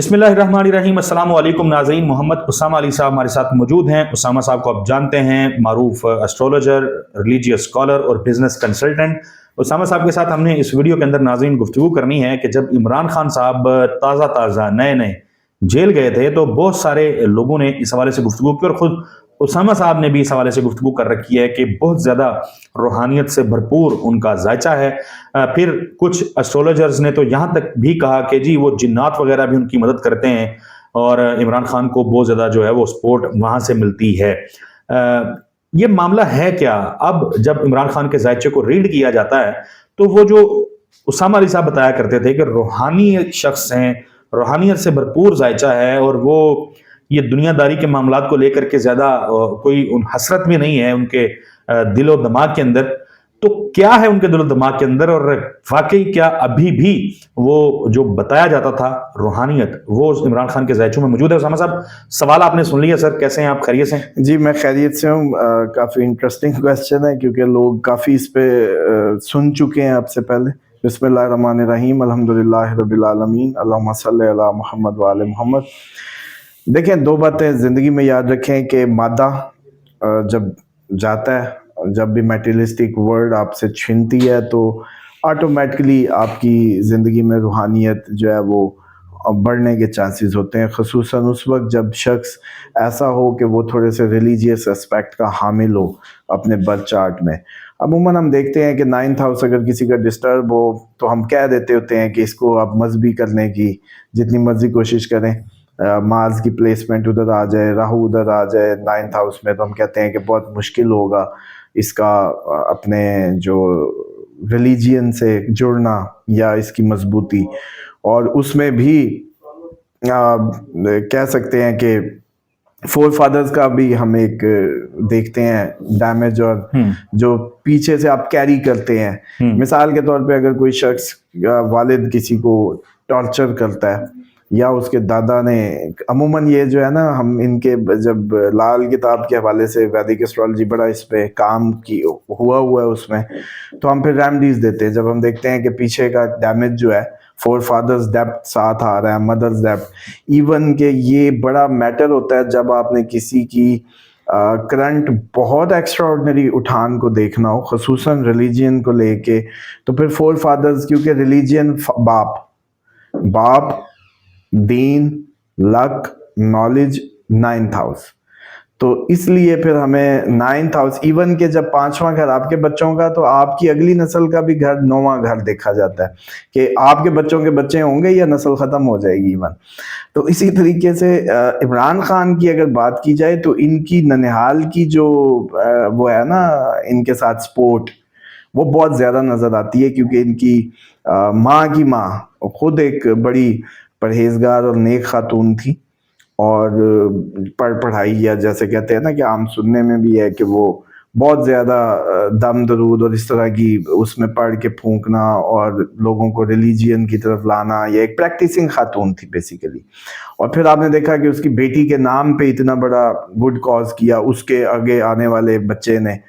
बिस्मिल्लाहिर्रहमानिर्रहीम। अस्सलाम वालेकुम नाज़रीन। मोहम्मद उसामा अली साहब हमारे साथ मौजूद हैं। उसामा साहब को आप जानते हैं, मारूफ एस्ट्रोलॉजर, रिलीजियस स्कॉलर और बिजनेस कंसल्टेंट। उसामा साहब के साथ हमने इस वीडियो के अंदर नाज़रीन गुफ्तगू करनी है कि जब इमरान खान साहब ताज़ा नए नए जेल गए थे तो बहुत सारे लोगों ने इस हवाले से गुफ्तगू की, और खुद उसामा साहब ने भी इस हवाले से गुफ्तगू कर रखी है कि बहुत ज़्यादा रूहानियत से भरपूर उनका जायचा है। फिर कुछ एस्ट्रोलॉजर्स ने तो यहाँ तक भी कहा कि जी वो जिन्नात वगैरह भी उनकी मदद करते हैं और इमरान खान को बहुत ज़्यादा जो है वो सपोर्ट वहाँ से मिलती है। ये मामला है क्या? अब जब इमरान खान के जायचे को रीड किया जाता है तो वो जो उसामा अली साहब बताया करते थे कि रूहानी शख्स हैं, रूहानियत से भरपूर जायचा है, और वो ये दुनियादारी के मामलात को लेकर के ज्यादा कोई हसरत भी नहीं है उनके दिलो दिमाग के अंदर। तो क्या है उनके दिलो दिमाग के अंदर, और वाकई क्या अभी भी वो जो बताया जाता था रूहानियत वो इमरान खान के जायचों में मौजूद है? उसामा साहब, सवाल आपने सुन लिया सर, कैसे हैं आप? खैरियत से? जी, मैं खैरियत से हूँ। काफ़ी इंटरेस्टिंग क्वेश्चन है क्योंकि लोग काफ़ी इस पे सुन चुके हैं आपसे पहले। बिस्मिल्लाहिर्रहमानिर्रहीम, अल्हम्दुलिल्लाह रब्बिल आलमीन, अल्लाहुम्मा सल्ली अला मुहम्मद व आले मुहम्मद। देखें, दो बातें ज़िंदगी में याद रखें कि मादा जब जाता है, जब भी मटेरियलिस्टिक वर्ल्ड आपसे छीनती है तो ऑटोमेटिकली आपकी ज़िंदगी में रूहानियत जो है वो बढ़ने के चांसेस होते हैं, ख़ुसूसन उस वक्त जब शख्स ऐसा हो कि वो थोड़े से रिलीजियस एस्पेक्ट का हामिल हो अपने बर्थ चार्ट में। अमूमन हम देखते हैं कि 9th हाउस अगर किसी का डिस्टर्ब हो तो हम कह देते होते हैं कि इसको आप मजहबी करने की जितनी मर्जी कोशिश करें, मार्स की प्लेसमेंट उधर आ जाए, राहु उधर आ जाए 9th हाउस में, तो हम कहते हैं कि बहुत मुश्किल होगा इसका अपने जो रिलीजियन से जुड़ना या इसकी मजबूती। और उसमें भी कह सकते हैं कि फोर फादर्स का भी हम एक देखते हैं डैमेज, और जो पीछे से आप कैरी करते हैं। मिसाल के तौर पे अगर कोई शख्स वालिद किसी को टॉर्चर करता है या उसके दादा ने, अमूमन ये जो है ना, हम इनके जब लाल किताब के हवाले से वैदिक एस्ट्रोलॉजी बड़ा इस पे काम की हुआ है उसमें, तो हम फिर रेमेडीज देते हैं जब हम देखते हैं कि पीछे का डैमेज जो है, फोर फादर्स डेप्थ साथ आ रहा है, मदर्स डेप्थ इवन के, ये बड़ा मैटर होता है जब आपने किसी की करंट बहुत एक्स्ट्राऑर्डिनरी उठान को देखना हो, खसूसन रिलीजियन को लेके। तो फिर फोर फादर्स, क्योंकि रिलीजियन बाप दीन, लक, नॉलेज, 9th हाउस, तो इसलिए फिर हमें 9th हाउस, इवन के जब 5वां घर आपके बच्चों का, तो आपकी अगली नस्ल का भी घर 9वां घर देखा जाता है कि आपके बच्चों के बच्चे होंगे या नस्ल ख़त्म हो जाएगी इवन। तो इसी तरीके से इमरान खान की अगर बात की जाए तो इनकी ननिहाल की जो वो है ना, इनके साथ सपोर्ट वो बहुत ज़्यादा नज़र आती है, क्योंकि इनकी माँ की माँ खुद एक बड़ी परहेजगार और नेक खातून थी, और पढ़ाई, या जैसे कहते हैं ना कि आम सुनने में भी है कि वो बहुत ज़्यादा दम दरूद और इस तरह की उसमें पढ़ के फूंकना और लोगों को रिलीजियन की तरफ लाना, ये एक प्रैक्टिसिंग खातून थी बेसिकली। और फिर आपने देखा कि उसकी बेटी के नाम पे इतना बड़ा गुड कॉज किया उसके आगे आने वाले बच्चे ने,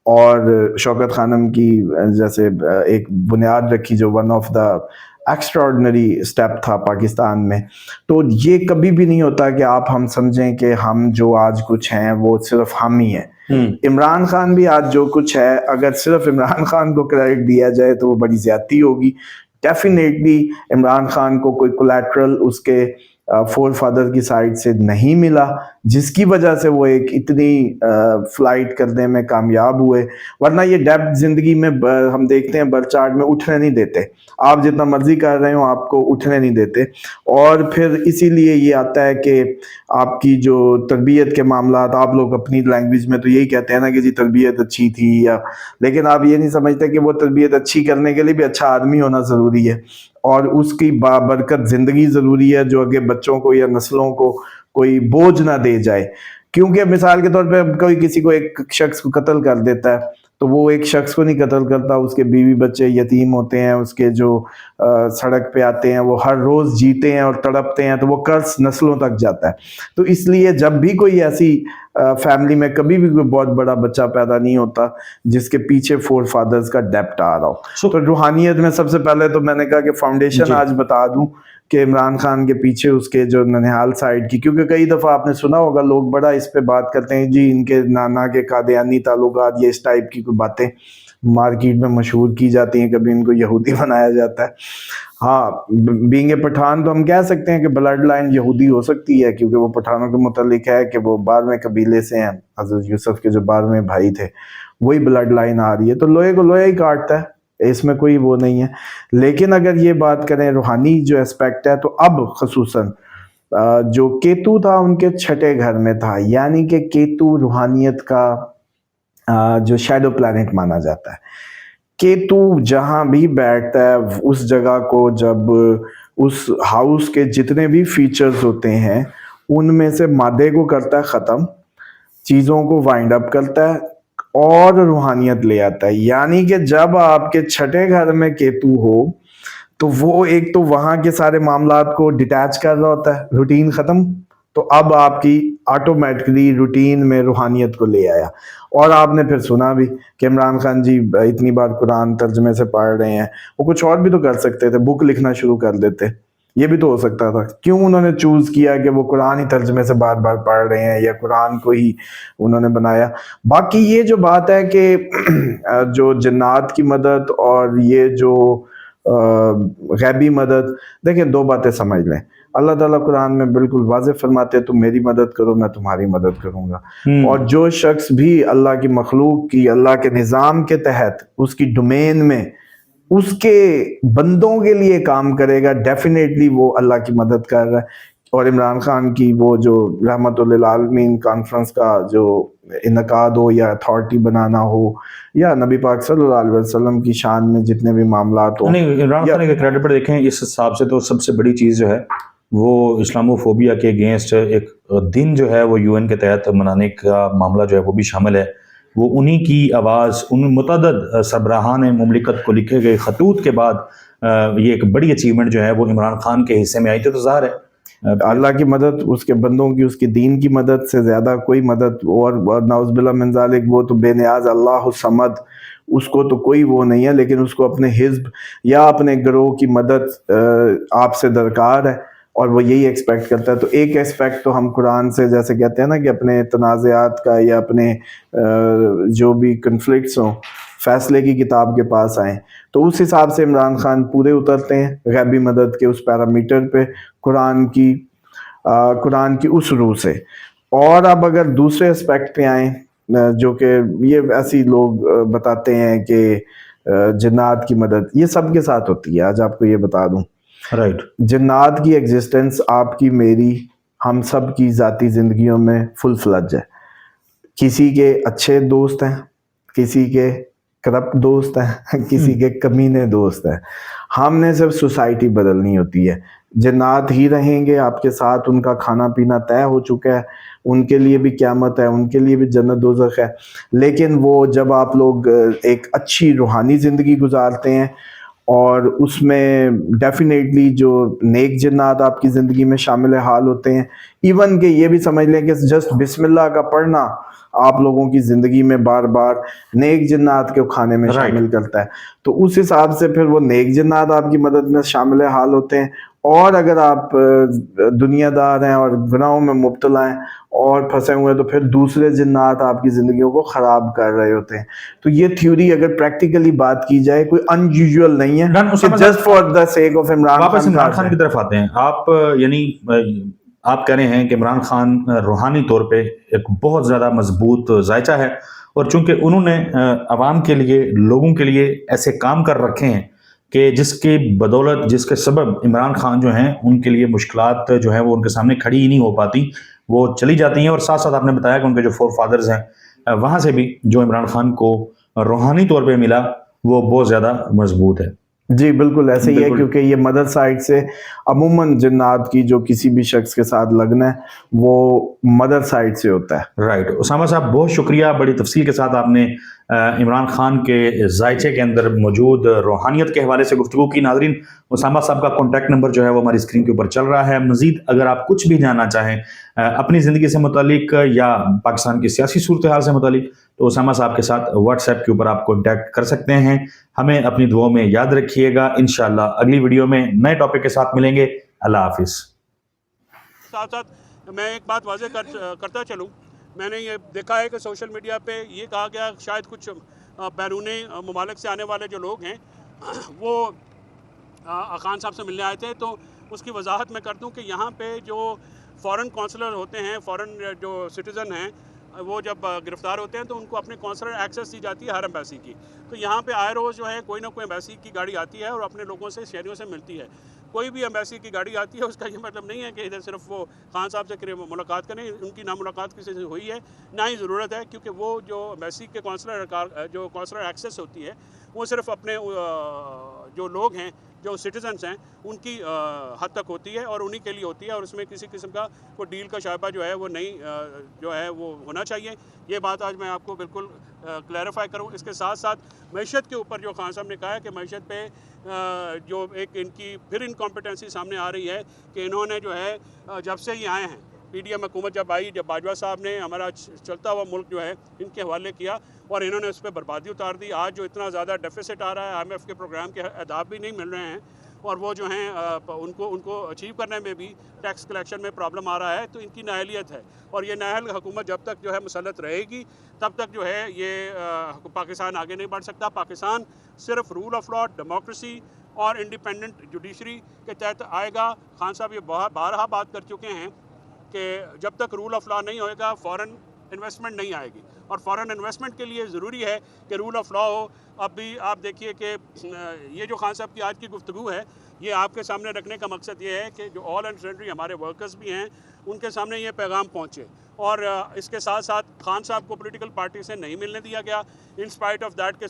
और शौकत खानम की जैसे एक बुनियाद रखी जो one of the extraordinary step था पाकिस्तान में। तो ये कभी भी नहीं होता कि हम समझें कि हम जो आज कुछ हैं वो सिर्फ हम ही हैं। इमरान खान भी आज जो कुछ है, अगर सिर्फ इमरान खान को क्रेडिट दिया जाए तो वो बड़ी ज्यादती होगी। डेफिनेटली इमरान खान को कोई कोलैटरल उसके फोर फादर की साइड से नहीं मिला, जिसकी वजह से वो एक इतनी फ्लाइट करने में कामयाब हुए। वरना ये डेप्थ जिंदगी में हम देखते हैं बर्थ चार्ट में उठने नहीं देते, आप जितना मर्जी कर रहे हो आपको उठने नहीं देते। और फिर इसीलिए ये आता है कि आपकी जो तरबियत के मामला, आप लोग अपनी लैंग्वेज में तो यही कहते हैं ना कि जी तरबियत अच्छी थी, या लेकिन आप ये नहीं समझते कि वो तरबियत अच्छी करने के लिए भी अच्छा आदमी होना ज़रूरी है, और उसकी बाबरकत ज़िंदगी ज़रूरी है जो आगे बच्चों को या नस्लों को कोई बोझ ना दे जाए। क्योंकि मिसाल के तौर पे कोई किसी को, एक शख्स को कत्ल कर देता है तो वो एक शख्स को नहीं कत्ल करता, उसके बीवी बच्चे यतीम होते हैं, उसके जो सड़क पे आते हैं वो हर रोज़ जीते हैं और तड़पते हैं, तो वो कर्ज नस्लों तक जाता है। तो इसलिए जब भी कोई ऐसी फैमिली में कभी भी कोई बहुत बड़ा बच्चा पैदा नहीं होता जिसके पीछे फोर फादर्स का डेप्ट आ रहा हो। तो रूहानियत में सबसे पहले तो मैंने कहा कि फाउंडेशन आज बता दूं کہ عمران خان کے پیچھے اس کے جو ننہال سائڈ کی، کیونکہ کئی دفعہ آپ نے سنا ہوگا لوگ بڑا اس پہ بات کرتے ہیں جی ان کے نانا کے قادیانی تعلقات، یہ اس ٹائپ کی کوئی باتیں مارکیٹ میں مشہور کی جاتی ہیں، کبھی ان کو یہودی بنایا جاتا ہے. ہاں بینگ اے پٹھان تو ہم کہہ سکتے ہیں کہ بلڈ لائن یہودی ہو سکتی ہے، کیونکہ وہ پٹھانوں کے متعلق ہے کہ وہ 12ویں قبیلے سے ہیں، حضرت یوسف کے جو 12ویں بھائی تھے وہی بلڈ لائن آ رہی ہے، تو لوہے کو لوہے ہی کاٹتا ہے، اس میں کوئی وہ نہیں ہے. لیکن اگر یہ بات کریں روحانی جو اسپیکٹ ہے، تو اب خصوصاً جو کیتو تھا ان کے چھٹے گھر میں تھا، یعنی کہ کیتو روحانیت کا جو شیڈو پلانٹ مانا جاتا ہے. کیتو جہاں بھی بیٹھتا ہے اس جگہ کو، جب اس ہاؤس کے جتنے بھی فیچرز ہوتے ہیں ان میں سے مادے کو کرتا ہے ختم، چیزوں کو وائنڈ اپ کرتا ہے اور روحانیت لے آتا ہے. یعنی کہ جب آپ کے چھٹے گھر میں کیتو ہو تو وہ ایک تو وہاں کے سارے معاملات کو ڈیٹیچ کر رہا ہوتا ہے، روٹین ختم، تو اب آپ کی آٹومیٹکلی روٹین میں روحانیت کو لے آیا. اور آپ نے پھر سنا بھی کہ عمران خان جی اتنی بار قرآن ترجمے سے پڑھ رہے ہیں، وہ کچھ اور بھی تو کر سکتے تھے، بک لکھنا شروع کر دیتے، یہ بھی تو ہو سکتا تھا. کیوں انہوں نے چوز کیا کہ وہ قرآن ہی ترجمے سے بار بار پڑھ رہے ہیں یا قرآن کو ہی انہوں نے بنایا. باقی یہ جو بات ہے کہ جو جنات کی مدد اور یہ جو غیبی مدد، دیکھیں دو باتیں سمجھ لیں. اللہ تعالیٰ قرآن میں بالکل واضح فرماتے ہیں تم میری مدد کرو میں تمہاری مدد کروں گا. اور جو شخص بھی اللہ کی مخلوق کی، اللہ کے نظام کے تحت اس کی ڈومین میں اس کے بندوں کے لیے کام کرے گا، ڈیفینیٹلی وہ اللہ کی مدد کر رہا ہے. اور عمران خان کی وہ جو رحمت للعالمین کانفرنس کا جو انعقاد ہو یا اتھارٹی بنانا ہو یا نبی پاک صلی اللہ علیہ وسلم کی شان میں جتنے بھی معاملات ہوں، عمران خان کے کریڈٹ پر دیکھیں اس حساب سے تو سب سے بڑی چیز جو ہے وہ اسلامو فوبیا کے اگینسٹ ایک دن جو ہے وہ UN کے تحت منانے کا معاملہ جو ہے وہ بھی شامل ہے. وہ انہی کی آواز ان متعدد سربراہان مملکت کو لکھے گئے خطوط کے بعد یہ ایک بڑی اچیومنٹ جو ہے وہ عمران خان کے حصے میں آئی تھی. تو ظاہر ہے اللہ کی مدد اس کے بندوں کی، اس کی دین کی مدد سے زیادہ کوئی مدد، اور نعوذ باللہ من ذالک وہ تو بے نیاز اللہ الصمد، اس کو تو کوئی وہ نہیں ہے، لیکن اس کو اپنے حزب یا اپنے گروہ کی مدد آپ سے درکار ہے اور وہ یہی ایکسپیکٹ کرتا ہے. تو ایک ایسپیکٹ تو ہم قرآن سے جیسے کہتے ہیں نا کہ اپنے تنازعات کا یا اپنے جو بھی کنفلکٹس ہوں فیصلے کی کتاب کے پاس آئیں، تو اس حساب سے عمران خان پورے اترتے ہیں غیبی مدد کے اس پیرامیٹر پہ قرآن کی اس روح سے. اور اب اگر دوسرے اسپیکٹ پہ آئیں جو کہ یہ ایسی لوگ بتاتے ہیں کہ جنات کی مدد یہ سب کے ساتھ ہوتی ہے. آج آپ کو یہ بتا دوں رائٹ، جنات کی ایگزسٹنس آپ کی، میری، ہم سب کی ذاتی زندگیوں میں فل فلج ہے. کسی کے اچھے دوست ہیں، کسی کے کرپٹ دوست ہیں، کسی کے کمینے دوست ہیں. ہم نے صرف سوسائٹی بدلنی ہوتی ہے. جنات ہی رہیں گے آپ کے ساتھ، ان کا کھانا پینا طے ہو چکا ہے، ان کے لیے بھی قیامت ہے، ان کے لیے بھی جنت دوزخ ہے. لیکن وہ جب آپ لوگ ایک اچھی روحانی زندگی گزارتے ہیں اور اس میں ڈیفینیٹلی جو نیک جنات آپ کی زندگی میں شامل حال ہوتے ہیں، ایون کہ یہ بھی سمجھ لیں کہ جسٹ بسم اللہ کا پڑھنا آپ لوگوں کی زندگی میں بار بار نیک جنات کے کھانے میں شامل کرتا ہے. تو اس حساب سے پھر وہ نیک جنات آپ کی مدد میں شامل حال ہوتے ہیں. اور اگر آپ دنیا دار ہیں اور گناہوں میں مبتلا ہیں اور پھنسے ہوئے ہیں تو پھر دوسرے جنات آپ کی زندگیوں کو خراب کر رہے ہوتے ہیں. تو یہ تھیوری اگر پریکٹیکلی بات کی جائے کوئی ان یوزول نہیں ہے، just for the sake of Imran Khan کی طرف آتے ہیں آپ. یعنی آپ کہہ رہے ہیں کہ عمران خان روحانی طور پہ ایک بہت زیادہ مضبوط ذائچہ ہے، اور چونکہ انہوں نے عوام کے لیے، لوگوں کے لیے ایسے کام کر رکھے ہیں کہ جس کی بدولت، جس کے سبب عمران خان جو ہیں ان کے لیے مشکلات جو ہیں وہ ان کے سامنے کھڑی ہی نہیں ہو پاتی، وہ چلی جاتی ہیں. اور ساتھ ساتھ آپ نے بتایا کہ ان کے جو فور فادرز ہیں وہاں سے بھی جو عمران خان کو روحانی طور پہ ملا وہ بہت زیادہ مضبوط ہے. جی بالکل ایسے ہی ہے، کیونکہ یہ مدر سائڈ سے عموماً جنات کی جو کسی بھی شخص کے ساتھ لگنا ہے وہ مدر سائڈ سے ہوتا ہے. رائٹ. اسامہ صاحب بہت شکریہ، بڑی تفصیل کے ساتھ آپ نے عمران خان کے ذائچے کے اندر موجود روحانیت کے حوالے سے گفتگو کی. ناظرین اسامہ صاحب کا کانٹیکٹ نمبر جو ہے وہ ہماری اسکرین کے اوپر چل رہا ہے. مزید اگر آپ کچھ بھی جاننا چاہیں اپنی زندگی سے متعلق یا پاکستان کی سیاسی صورتحال سے متعلق تو اسامہ صاحب کے ساتھ واٹس ایپ کے اوپر آپ کانٹیکٹ کر سکتے ہیں. ہمیں اپنی دعاؤں میں یاد رکھیے گا. انشاءاللہ اگلی ویڈیو میں نئے ٹاپک کے ساتھ ملیں گے. अल्लाह हाफिज़। साथ साथ मैं एक बात वाज़ेह करता चलूँ, मैंने ये देखा है कि सोशल मीडिया पे ये कहा गया शायद कुछ बैरूनी ममालिक से आने वाले जो लोग हैं वो खान साहब से मिलने आए थे, तो उसकी वजाहत मैं कर दूं कि यहाँ पे जो फ़ॉरेन कौंसलर होते हैं, फ़ॉरेन जो सिटीज़न हैं, वो जब गिरफ़्तार होते हैं तो उनको अपने कौंसलर एक्सेस दी जाती है हर एम्बेसी की। तो यहाँ पे आए रोज़ जो है कोई ना कोई एम्बेसी की गाड़ी आती है और अपने लोगों से, शहरियों से मिलती है। कोई भी एम्बेसी की गाड़ी आती है उसका ये मतलब नहीं है कि इधर सिर्फ वो खान साहब से मुलाकात करें, उनकी ना मुलाकात किसी से हुई है ना ही ज़रूरत है, क्योंकि वो जो एम्बेसी के जो कौंसलर एक्सेस होती है वो सिर्फ अपने जो लोग हैं, जो सिटीजन्स हैं, उनकी हद तक होती है और उन्हीं के लिए होती है, और उसमें किसी किस्म का कोई डील का शायबा जो है वो नहीं जो है वो होना चाहिए। ये बात आज मैं आपको बिल्कुल क्लैरिफाई करूँ। इसके साथ साथ मईशत के ऊपर जो खान साहब ने कहा है कि मईशत पे जो एक इनकी फिर इनकॉम्पिटेंसी सामने आ रही है कि इन्होंने जो है जब से ये आए हैं, पीडीएम हुकूमत जब आई, जब बाजवा साहब ने हमारा चलता हुआ मुल्क जो है इनके हवाले किया और इन्होंने उस पर बर्बादी उतार दी। आज जो इतना ज़्यादा डेफिसिट आ रहा है, IMF के प्रोग्राम के अहदाफ भी नहीं मिल रहे हैं और वो जो हैं उनको अचीव करने में भी टैक्स कलेक्शन में प्रॉब्लम आ रहा है, तो इनकी नाअहलियत है। और ये नाअहल हुकूमत जब तक जो है मुसल्लत रहेगी तब तक जो है ये पाकिस्तान आगे नहीं बढ़ सकता। पाकिस्तान सिर्फ रूल ऑफ लॉ, डेमोक्रेसी और इंडिपेंडेंट जुडिशरी के तहत आएगा। खान साहब ये बारहा बात कर चुके हैं कि जब तक रूल ऑफ लॉ नहीं होएगा फॉरेन इन्वेस्टमेंट नहीं आएगी, और फॉरेन इन्वेस्टमेंट के लिए ज़रूरी है कि रूल ऑफ लॉ हो। अब भी आप देखिए कि ये जो खान साहब की आज की गुफ्तगू है, ये आपके सामने रखने का मकसद ये है कि जो ऑल एंड सरेंडरी हमारे वर्कर्स भी हैं उनके सामने ये पैगाम पहुँचे। और इसके साथ साथ खान साहब को पॉलिटिकल पार्टी से नहीं मिलने दिया गया, इन स्पाइट ऑफ दैट के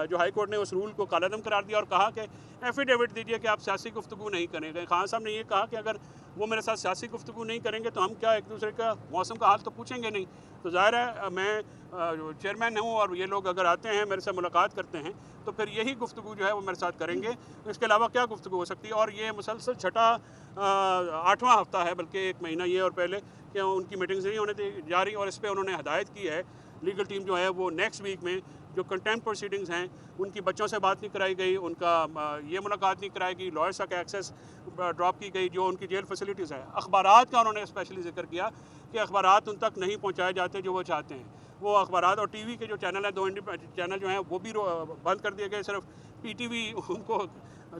जो हाई कोर्ट ने उस रूल को कालादम करार दिया और कहा कि एफिडेविट दीजिए कि आप सियासी गुफ्तगू नहीं करेंगे। खान साहब ने ये कहा कि अगर वो मेरे साथ सियासी गुफ्तगू नहीं करेंगे तो हम क्या एक दूसरे का मौसम का हाल तो पूछेंगे नहीं। तो ज़ाहिर है मैं चेयरमैन हूँ और ये लोग अगर आते हैं मेरे से मुलाकात करते हैं तो फिर यही गुफ्तगू जो है वो मेरे साथ करेंगे, इसके अलावा क्या गुफ्तगू हो सकती है। और ये मुसलसल छठा 8वां हफ्ता है, बल्कि 1 महीना ये और पहले कि उनकी मीटिंग्स नहीं होने जा रही, और इस पर उन्होंने हदायत की है लीगल टीम जो है वो नेक्स्ट वीक में जो कंटेम्प्ट प्रोसीडिंग्स हैं उनकी बच्चों से बात नहीं कराई गई, उनका ये मुलाकात नहीं कराई, लॉयर्स का एक्सेस ड्रॉप की गई, जो उनकी जेल फैसिलिटीज़ है। अखबारात का उन्होंने स्पेशली जिक्र किया कि अखबारात उन तक नहीं पहुंचाए जाते जो वो चाहते हैं। वो अखबारात और टीवी के जो चैनल हैं, 2 चैनल जो हैं वो भी बंद कर दिए गए, सिर्फ PTV उनको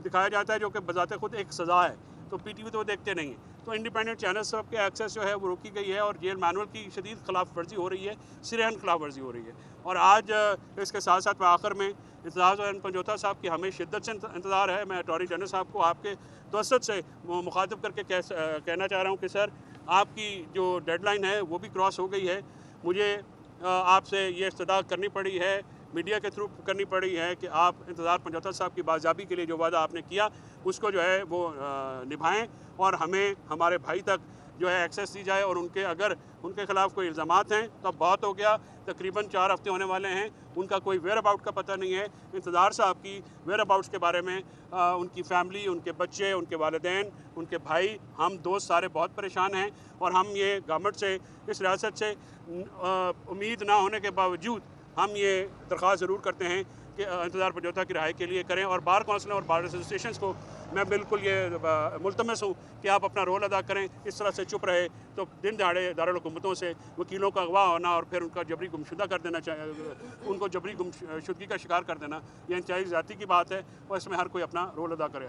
दिखाया जाता है जो कि बजाते खुद एक सज़ा है, तो PTV तो वो देखते नहीं हैं। तो इंडिपेंडेंट चैनल्स सब के एक्सेस जो है वो रोकी गई है और जेल मैनुअल की शदीद खिलाफ वर्जी हो रही है, सिरहन खिलाफ वर्जी हो रही है। और आज इसके साथ साथ आखिर में इत्तेजाज और पंजोता साहब की हमें शिद्दत से इंतज़ार है। मैं अटॉर्नी जनरल साहब को आपके तवस्सुत से मुखातिब करके कहना चाह रहा हूँ कि सर आपकी जो डेडलाइन है वो भी क्रॉस हो गई है। मुझे आपसे ये इस्तदा करनी पड़ी है, मीडिया के थ्रू करनी पड़ी है कि आप इंतज़ार पंजोता साहब की बाज़ाबी के लिए जो वादा आपने किया उसको जो है वो निभाएं और हमें हमारे भाई तक जो है एक्सेस दी जाए। और अगर उनके ख़िलाफ़ कोई इल्ज़ामात हैं तो अब बहुत हो गया, तकरीबन 4 हफ्ते होने वाले हैं, उनका कोई वेयर अबाउट का पता नहीं है। इंतज़ार साहब की वेयर अबाउट्स के बारे में उनकी फ़ैमिली, उनके बच्चे, उनके वालिदैन, उनके भाई, हम दोस्त सारे बहुत परेशान हैं। और हम ये गवर्नमेंट से, इस रियासत से उम्मीद ना होने के बावजूद हम ये दरख्वास्त ज़रूर करते हैं कि इंतज़ार पंजोता की रिहाई के लिए करें। और बार काउंसिल और बार एसोसिएशन को मैं बिल्कुल ये मुल्तमस हूँ कि आप अपना रोल अदा करें। इस तरह से चुप रहे तो दिन दहाड़े दारुल हुकूमतों से वकीलों का अगवा होना और फिर उनका जबरी गुमशुदा कर देना, उनको जबरी गुमशुदगी का शिकार कर देना, ये इंतहाई ज़्यादती की बात है और इसमें हर कोई अपना रोल अदा करे।